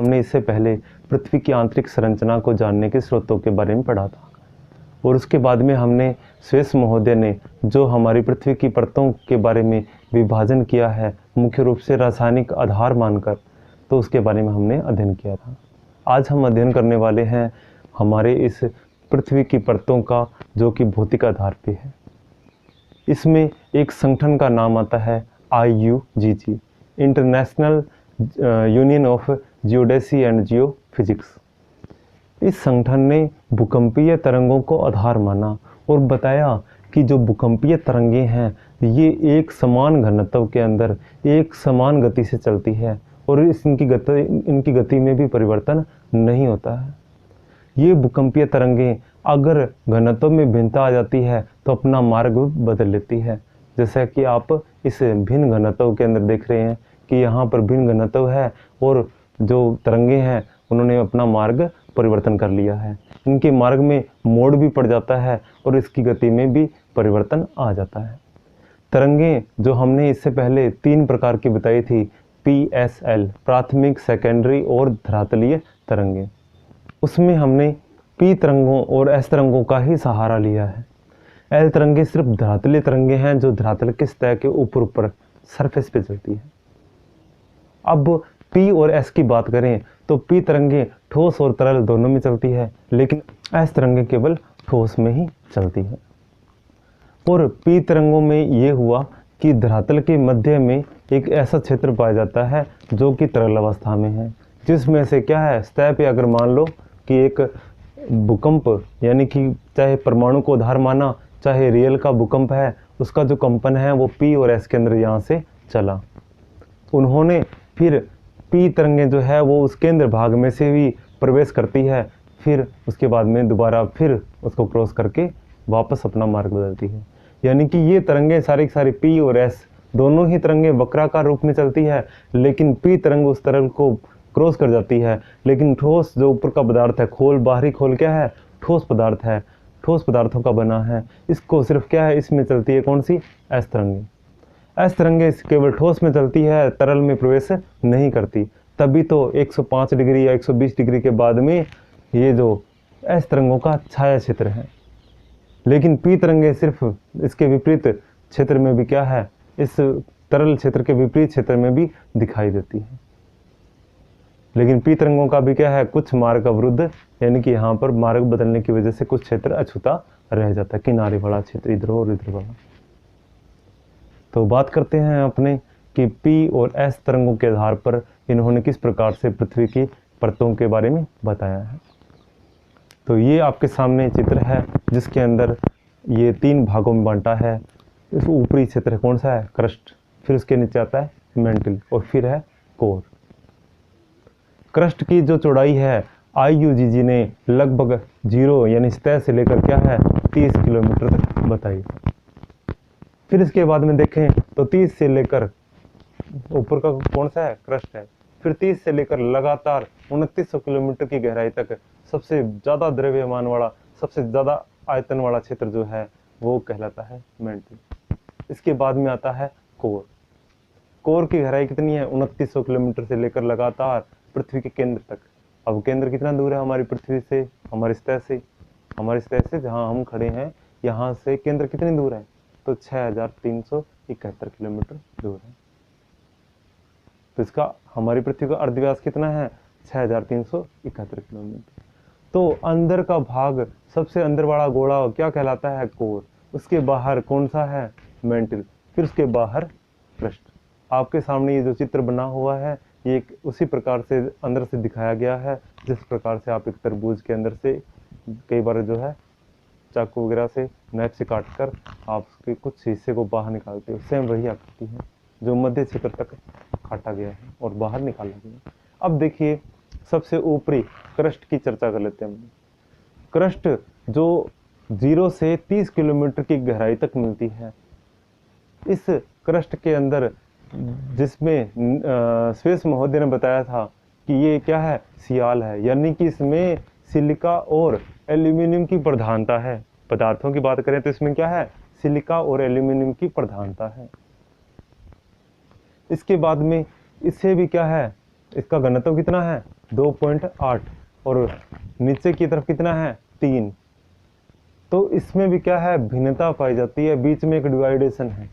हमने इससे पहले पृथ्वी की आंतरिक संरचना को जानने के स्रोतों के बारे में पढ़ा था, और उसके बाद में हमने स्वेस महोदय ने जो हमारी पृथ्वी की परतों के बारे में विभाजन किया है मुख्य रूप से रासायनिक आधार मानकर, तो उसके बारे में हमने अध्ययन किया था। आज हम अध्ययन करने वाले हैं हमारे इस पृथ्वी की परतों का, जो कि भौतिक आधार पे है। इसमें एक संगठन का नाम आता है IUGG, international union of geodesy and geophysics. इस संगठन ने भूकंपीय तरंगों को आधार माना और बताया कि जो भूकंपीय तरंगें हैं ये एक समान घनत्व के अंदर एक समान गति से चलती है, और इनकी गति में भी परिवर्तन नहीं होता है। ये भूकंपीय तरंगें अगर घनत्व में भिन्नता आ जाती है तो अपना मार्ग बदल लेती है। जैसा कि आप इस भिन्न घनत्व के अंदर देख रहे हैं कि यहाँ पर भिन्न घनत्व है और जो तरंगें हैं उन्होंने अपना मार्ग परिवर्तन कर लिया है। इनके मार्ग में मोड़ भी पड़ जाता है और इसकी गति में भी परिवर्तन आ जाता है। तरंगें जो हमने इससे पहले 3 प्रकार की बताई थी, PSL प्राथमिक, सेकेंडरी और धरातलीय तरंगें, उसमें हमने P तरंगों और S तरंगों का ही सहारा लिया है। L तरंगें सिर्फ धरातलीय तरंगें हैं जो धरातल के सतह के ऊपर सरफेस पे चलती है। अब P और S की बात करें तो P तरंगें ठोस और तरल दोनों में चलती है, लेकिन S तरंगें केवल ठोस में ही चलती है। और P तरंगों में ये हुआ कि धरातल के मध्य में एक ऐसा क्षेत्र पाया जाता है जो कि तरल अवस्था में है, जिसमें से क्या है, सतह पे अगर मान लो कि एक भूकंप, यानी कि चाहे परमाणु को आधार माना चाहे रियल का भूकंप है, उसका जो कंपन है वो P और S के अंदर यहाँ से चला। उन्होंने फिर P तरंगें जो है वो उस केंद्र भाग में से भी प्रवेश करती है, फिर उसके बाद में दोबारा फिर उसको क्रॉस करके वापस अपना मार्ग बदलती है। यानी कि ये तरंगें सारी P और S दोनों ही तरंगें वक्राकार रूप में चलती है, लेकिन P तरंग उस तरल को क्रॉस कर जाती है। लेकिन ठोस जो ऊपर का पदार्थ है, खोल, बाहरी खोल क्या है, ठोस पदार्थ है, ठोस पदार्थों का बना है, इसको सिर्फ क्या है, इसमें चलती है कौन सी, S तरंगें। S तरंगें केवल ठोस में चलती है, तरल में प्रवेश नहीं करती। तभी तो 105 डिग्री या 120 डिग्री के बाद में ये जो S तरंगों का छाया क्षेत्र है। लेकिन P तरंगें सिर्फ इसके विपरीत क्षेत्र में भी क्या है, इस तरल क्षेत्र के विपरीत क्षेत्र में भी दिखाई देती है। लेकिन P तरंगों का भी क्या है, कुछ मार्ग अवरुद्ध, यानी कि यहाँ पर मार्ग बदलने की वजह से कुछ क्षेत्र अछूता रह जाता है, किनारे वाला क्षेत्र इधर और इधर वाला। तो बात करते हैं अपने कि P और S तरंगों के आधार पर इन्होंने किस प्रकार से पृथ्वी की परतों के बारे में बताया है। तो ये आपके सामने चित्र है जिसके अंदर ये 3 भागों में बांटा है। इस ऊपरी क्षेत्र कौन सा है, क्रस्ट, फिर उसके नीचे आता है मेंटल और फिर है कोर। क्रस्ट की जो चौड़ाई है IUGG ने लगभग 0 यानी सतह से लेकर क्या है 30 किलोमीटर तक बताई। फिर इसके बाद में देखें तो 30 से लेकर ऊपर का कौन सा है, क्रस्ट है, फिर 30 से लेकर लगातार 2900 किलोमीटर की गहराई तक सबसे ज़्यादा द्रव्यमान वाला, सबसे ज़्यादा आयतन वाला क्षेत्र जो है वो कहलाता है मेंटल। इसके बाद में आता है कोर। कोर की गहराई कितनी है, 2900 किलोमीटर से लेकर लगातार पृथ्वी के केंद्र तक। अब केंद्र कितना दूर है हमारी पृथ्वी से, हमारी सतह से जहाँ हम खड़े हैं यहाँ से केंद्र कितनी दूर है, तो 6371 किलोमीटर दूर है। तो इसका हमारी पृथ्वी का अर्धव्यास कितना है, 6371 किलोमीटर। तो अंदर का भाग, सबसे अंदर वाला गोला क्या कहलाता है, कोर। उसके बाहर कौन सा है, मेंटल, फिर उसके बाहर क्रस्ट। आपके सामने ये जो चित्र बना हुआ है ये उसी प्रकार से अंदर से दिखाया गया है जिस प्रकार से आप एक तरबूज के अंदर से कई बार जो है चाकू वगैरह से नैप से काट कर आप उसके कुछ हिस्से को बाहर निकालते हो, सेम वही आकृति है जो मध्य क्षेत्र तक काटा गया है और बाहर निकाला गया। अब देखिए सबसे ऊपरी क्रस्ट की चर्चा कर लेते हैं। क्रस्ट जो 0 से 30 किलोमीटर की गहराई तक मिलती है। इस क्रस्ट के अंदर जिसमें स्वेस महोदय ने बताया था कि ये क्या है, सियाल है, यानी कि इसमें सिलिका और एल्यूमिनियम की प्रधानता है। पदार्थों की बात करें तो इसमें क्या है, सिलिका और एल्यूमिनियम की प्रधानता है। इसके बाद में इससे भी क्या है, इसका घनत्व कितना है, 2.8 और नीचे की तरफ कितना है 3। तो इसमें भी क्या है भिन्नता पाई जाती है, बीच में एक डिवाइडेशन है,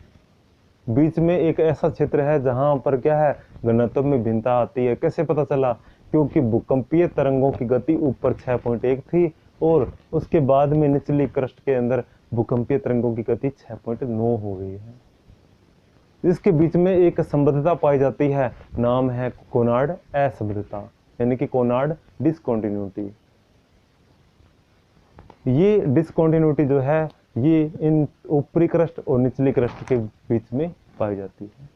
बीच में एक ऐसा क्षेत्र है जहां पर क्या है घनत्व में भिन्नता आती है। कैसे पता चला? क्योंकि भूकंपीय तरंगों की गति ऊपर 6.1 थी और उसके बाद में निचली क्रस्ट के अंदर भूकंपीय तरंगों की गति 6.9 हो गई है। इसके बीच में एक संबद्धता पाई जाती है, नाम है कोनार्ड असंबद्धता, यानी कि कोनार्ड डिसकंटिन्यूटी। ये डिसकंटिन्यूटी जो है ये इन ऊपरी क्रस्ट और निचली क्रस्ट के बीच में पाई जाती है।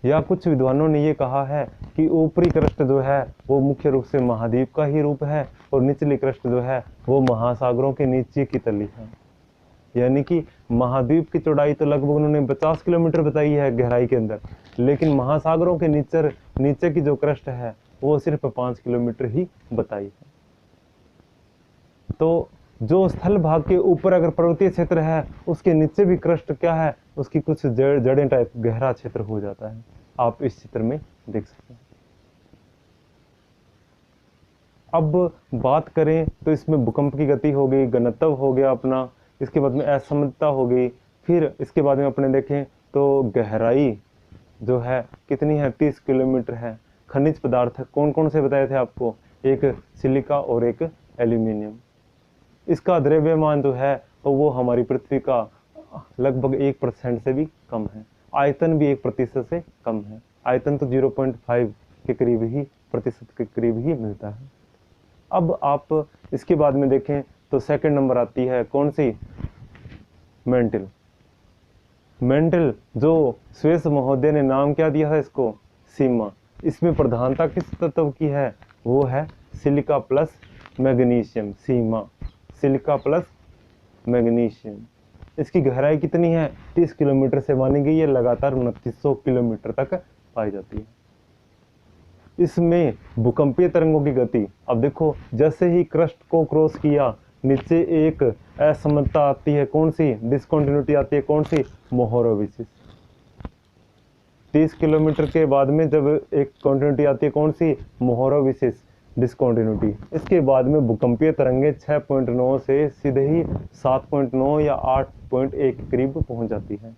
या कुछ विद्वानों ने ये कहा है कि ऊपरी क्रस्ट जो है वो मुख्य रूप से महाद्वीप का ही रूप है और निचली क्रस्ट जो है वो महासागरों के नीचे की तली है। यानी कि महाद्वीप की चौड़ाई तो लगभग उन्होंने 50 किलोमीटर बताई है गहराई के अंदर, लेकिन महासागरों के नीचे की जो क्रस्ट है वो सिर्फ 5 किलोमीटर ही बताई है। तो जो स्थल भाग के ऊपर अगर पर्वतीय क्षेत्र है उसके नीचे भी क्रस्ट क्या है उसकी कुछ जड़ें टाइप गहरा क्षेत्र हो जाता है, आप इस चित्र में देख सकते हैं। अब बात करें तो इसमें भूकंप की गति हो गई, घनत्व हो गया अपना, इसके बाद में असमर्थता हो गई, फिर इसके बाद में अपने देखें तो गहराई जो है कितनी है 30 किलोमीटर है। खनिज पदार्थ कौन कौन से बताए थे आपको? एक सिलिका और एक एल्यूमिनियम। इसका द्रव्यमान जो है तो वो हमारी पृथ्वी का लगभग 1% से भी कम है। आयतन भी 1% से कम है। आयतन तो 0.5 के करीब ही प्रतिशत के करीब ही मिलता है। अब आप इसके बाद में देखें तो सेकंड नंबर आती है कौन सी? मेंटल। मेंटल जो स्वेस महोदय ने नाम क्या दिया था इसको? सीमा। इसमें प्रधानता किस तत्व की है? वो है सिलिका प्लस मैग्नीशियम। सीमा सिलिका प्लस मैग्नीशियम। इसकी गहराई कितनी है? 30 किलोमीटर से मानी गई है, लगातार 2900 किलोमीटर तक पाई जाती है। इसमें भूकंपीय तरंगों की गति, अब देखो जैसे ही क्रस्ट को क्रॉस किया नीचे एक असमता आती है, कौन सी? डिसकंटिन्यूटी आती है, कौन सी? मोहोरोविसिस। 30 किलोमीटर के बाद में जब एक कंटिन्यूटी आती है, कौन सी? मोहोरोविसिस डिसकंटिन्यूटी। इसके बाद में भूकंपीय तरंगे 6.9 से सीधे ही 7.9 या 8.1 के करीब पहुंच जाती है।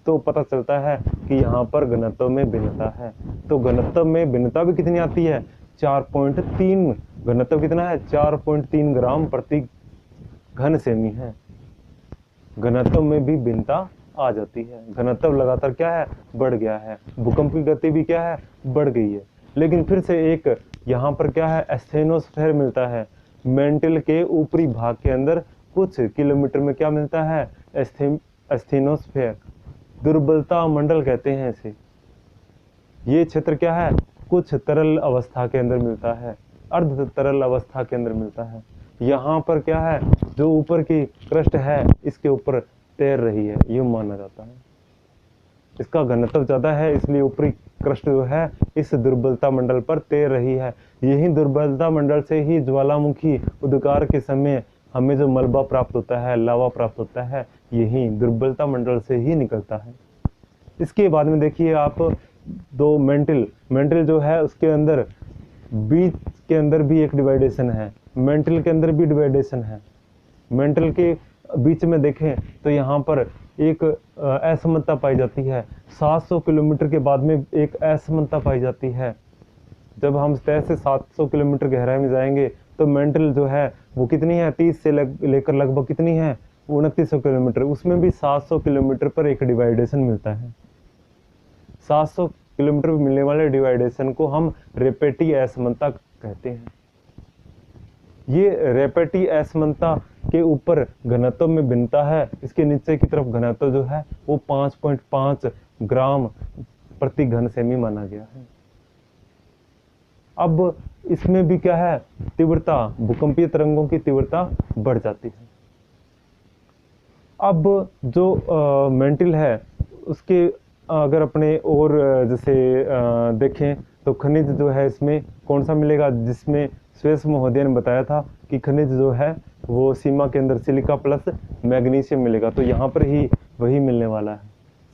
तो पता चलता है कि यहाँ पर घनत्व में भिन्नता है। तो घनत्व में भिन्नता भी कितनी आती है? 4.3। घनत्व कितना है? 4.3 ग्राम प्रति घन सेमी है। घनत्व में भी भिन्नता आ जाती है। घनत्व लगातार क्या है? बढ़ गया है। भूकंप की गति भी क्या है? बढ़ गई है। लेकिन फिर से एक यहाँ पर क्या है? एस्थेनोस्फेयर मिलता है। मेंटल के ऊपरी भाग के अंदर कुछ किलोमीटर में क्या मिलता है? एस्थेनोस्फेयर। दुर्बलता मंडल कहते हैं इसे। ये क्षेत्र क्या है? कुछ तरल अवस्था के अंदर मिलता है, अर्ध तरल अवस्था के अंदर मिलता है। यहाँ पर क्या है? जो ऊपर की क्रस्ट है इसके ऊपर तैर रही है, ये माना जाता है। इसका घनत्व ज्यादा है इसलिए ऊपरी क्रस्ट जो है इस दुर्बलता मंडल पर तैर रही है। यही दुर्बलता मंडल से ही ज्वालामुखी उद्गार के समय हमें जो मलबा प्राप्त होता है, लावा प्राप्त होता है, यही दुर्बलता मंडल से ही निकलता है। इसके बाद में देखिए आप दो मेंटल जो है उसके अंदर बीच के अंदर भी एक डिवाइडेशन है, मेंटल के अंदर भी डिवाइडेशन है। मेंटल के बीच में देखें तो यहाँ पर एक असमानता पाई जाती है। 700 किलोमीटर के बाद में एक असमानता पाई जाती है। जब हम तय से 700 किलोमीटर गहराई में जाएंगे तो मेंटल जो है वो कितनी है? 30 से लेकर लगभग कितनी है? 2900 किलोमीटर। उसमें भी 700 किलोमीटर पर एक डिवाइडेशन मिलता है। 700 किलोमीटर पर मिलने वाले डिवाइडेशन को हम रेपेटी असमानता कहते हैं। ये रेपेटी असमानता के ऊपर घनत्व में भिन्नता है। इसके नीचे की तरफ घनत्व जो है वो 5.5 ग्राम प्रति घन सेमी माना गया है। अब इसमें भी क्या है? तीव्रता, भूकंपीय तरंगों की तीव्रता बढ़ जाती है। अब जो मेंटल है उसके अगर अपने और जैसे देखें तो खनिज जो है इसमें कौन सा मिलेगा? जिसमें स्वेस महोदय ने बताया था कि खनिज जो है वो सीमा के अंदर सिलिका प्लस मैग्नीशियम मिलेगा। तो यहाँ पर ही वही मिलने वाला है,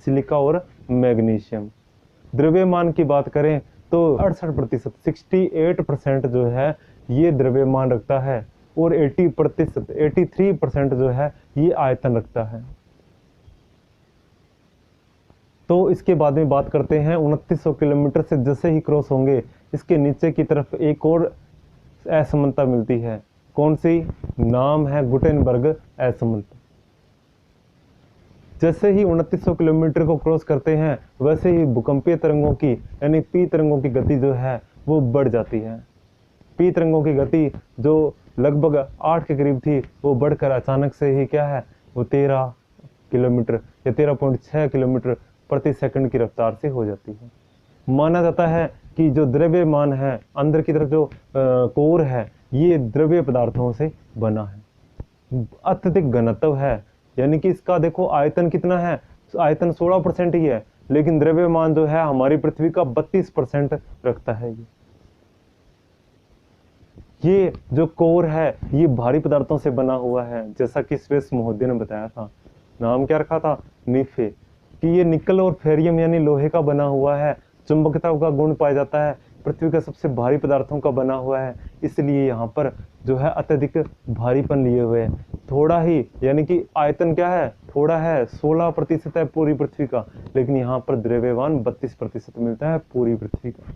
सिलिका और मैग्नीशियम। द्रव्यमान की बात करें तो 68%, 68% जो है ये द्रव्यमान रखता है और 80%, 83% जो है ये आयतन रखता है। तो इसके बाद में बात करते हैं 2900 किलोमीटर से जैसे ही क्रॉस होंगे इसके नीचे की तरफ एक और असमानता मिलती है। कौन सी? नाम है गुटेनबर्ग असमानता। जैसे ही 2900 किलोमीटर को क्रॉस करते हैं वैसे ही भूकंपीय तरंगों की यानी पी तरंगों की गति जो है वो बढ़ जाती है। पी तरंगों की गति जो लगभग 8 के करीब थी वो बढ़कर अचानक से ही क्या है वो 13 किलोमीटर या 13.6 किलोमीटर प्रति सेकंड की रफ्तार से हो जाती है। माना जाता है कि जो द्रव्यमान है अंदर की तरफ जो कोर है ये द्रव्य पदार्थों से बना है, अत्यधिक घनत्व है। यानी कि इसका देखो आयतन कितना है, आयतन 16% ही है, लेकिन द्रव्यमान जो है हमारी पृथ्वी का 32% रखता है। ये जो कोर है ये भारी पदार्थों से बना हुआ है, जैसा कि स्वेस महोदय ने बताया था। नाम क्या रखा था? निफे। कि ये निकल और फेरियम यानी लोहे का बना हुआ है, चुंबकता का गुण पाया जाता है, पृथ्वी का सबसे भारी पदार्थों का बना हुआ है, इसलिए यहाँ पर जो है अत्यधिक भारीपन लिए हुए है। थोड़ा ही यानी कि आयतन क्या है? थोड़ा है, 16% है पूरी पृथ्वी का, लेकिन यहाँ पर द्रव्यमान 32% मिलता है पूरी पृथ्वी का।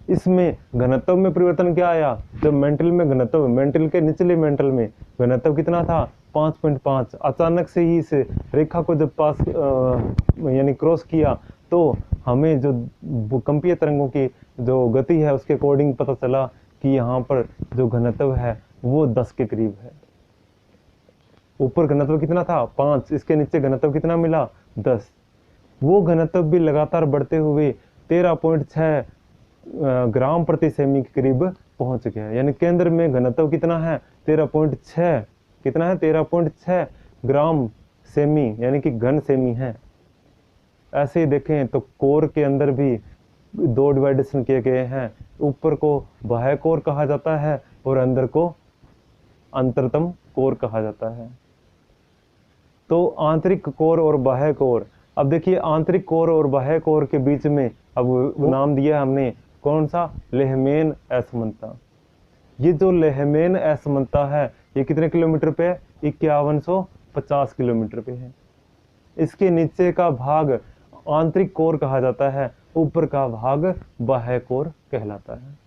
इसमें घनत्व में परिवर्तन क्या आया? जब मेंटल में घनत्व, मेंटल के निचले मेंटल में घनत्व कितना था? 5.5। अचानक से ही इस रेखा को जब पास यानी क्रॉस किया तो हमें जो भूकंपीय तरंगों की जो गति है उसके अकॉर्डिंग पता चला कि यहाँ पर जो घनत्व है वो 10 के करीब है। ऊपर घनत्व कितना था? 5, इसके नीचे घनत्व कितना मिला? 10। वो घनत्व भी लगातार बढ़ते हुए 13.6 ग्राम प्रति सेमी के करीब पहुंच गया। यानी केंद्र में घनत्व कितना है? 13.6। कितना है? 13.6 ग्राम सेमी यानी कि घन सेमी है। ऐसे ही देखें तो कोर के अंदर भी 2 डिवाइडेशन किए गए हैं। ऊपर को बाह्य कोर कहा जाता है और अंदर को अंतरतम कोर कहा जाता है। तो आंतरिक कोर और बाह्य कोर। अब देखिए आंतरिक कोर और बाह्य कोर के बीच में अब नाम दिया हमने कौन सा? लेहमैन असमानता। ये जो लेहमैन असमानता है ये कितने किलोमीटर पे है? 5150 किलोमीटर पे है। इसके नीचे का भाग आंतरिक कोर कहा जाता है, ऊपर का भाग बाह्य कोर कहलाता है।